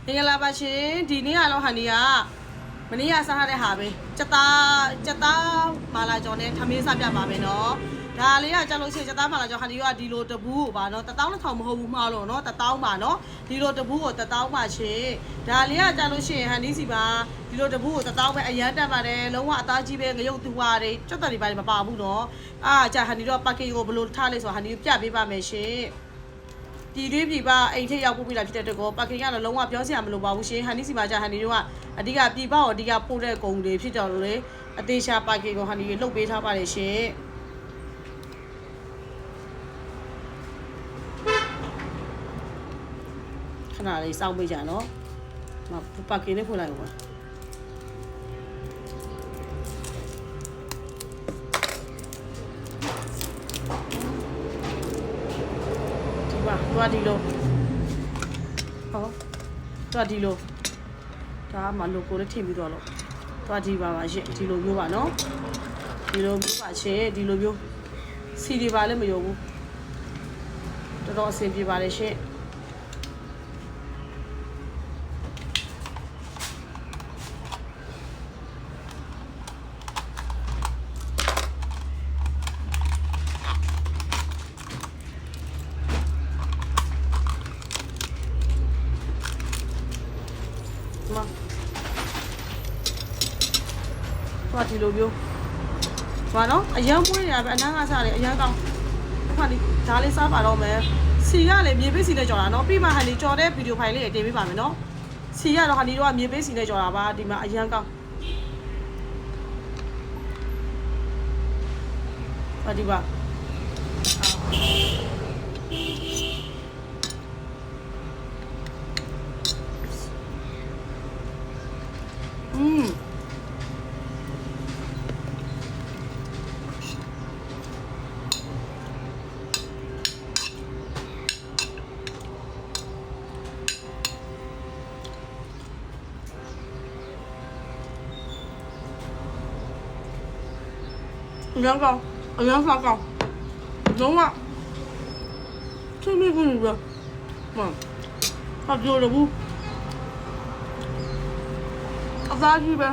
င်္ဂလာပါရှင်ဒီနေ့ကတော့ဟန်ဒီကမနေ့ကစားထားတဲ့ဟာပဲကြက်သားမာလာကြော်နဲ့ထမင်းစားပြပါမယ်နော်ဒါလေးကကြလို့ရှိရင်ကြက်သားမာလာကြော်ဟန်ဒီကဒီလိုတပူးကိုပါနော်1200မဟုတ်ဘူးမှားလို့နော်1000ပါနော်ဒီလိုတပူးကို1000ပါရှင်ဒါလေးကကြလို့ရှိရင်ဟန်ဒီစီပါဒီလိုတပူးကို1000ပဲအရန်တက်ပါတယ်လုံးဝအသားကြီးပဲငရုတ်သူဝါတွေကြွက်တယ်တွေပါမပါဘူးနော်ကြာဟန်ဒီတော့ပါကင်ကိုဘယ်လိုထားလဲဆိုတော့ဟန်ဒီပြပေးပါမယ်ရှင်ဒီတွေးပြပါအိမ်ထိပ်ရောက်ပို့ပြီးလာဖြစ်တဲ့တကောပါကင်ကတော့လုံးဝပြောစရာမလိုပါဘူးရှင်ဟန်ဒီစီမှာကြာဟန်ဒီတို့ကအဓိကပြပရောအဓိကပို့တဲ့ဂုံတွေဖြစ်ကြလို့လေအသေးရှာပါကင်ကိုဟန်ဒီလှုပ်ပေးထားပါတယ်ရှင်ခဏလေးစောင့်ပေးကြနော်ပါကင်လေးဖွင့်လိုက်ဦးသွားဒီလိုဟောသွားဒီလိုဒါမှလိုကိုလေးထည့်ပြီးတော့လို့သွားဒီပါရှင်ဒီလိုမျိုးပါနော်ဒီလိုမျိုးပါရှင်ဒီလိုမျိုးစီဒီပါလည်းမယုံဘူးတော်တော်အဆင်ပြေပါတယ်ရှင်သွားဒီလိုမျိုးဘာနော်အရန်မွေးနေတာပဲအနမ်းကစားတယ်အရန်ကောင်းခါလေးဒါလေးစားပါတော့မယ်စီကလည်းမြေပေးစီနဲ့ကြော်တာနော်ပြီးမှဟန်ဒီကြော်တဲ့ဗီဒီယိုဖိုင်လေးတင်ပေးပါမယ်နော်စီကတော့ဟန်ဒီတို့ကမြေပေးစီနဲ့ကြော်တာပါဒီမှာအရန်ကောင်းပါဒီပါအရန်ကောင်းအရန်စားကောင်းလုံးဝသိမိဘူးဗျာဟာပြောလို့ဘူးအသားကြီးပဲ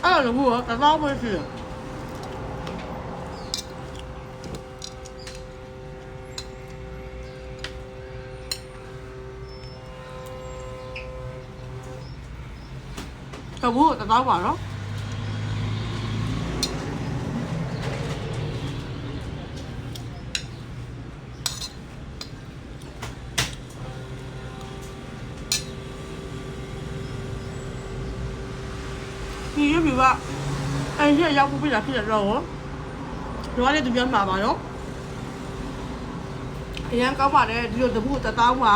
အဲ့လိုဘူးတော့1000ပဲရှိတယ်တဘူး1000ပါနော်ဒီရပြီကအဲ့ဒီရောက်ပို့ပြလာဖြစ်တော့တော့လည်းသူပြောမှာပါနော်အရန်ကောင်းပါတယ်ဒီလိုတပူ1000ပါ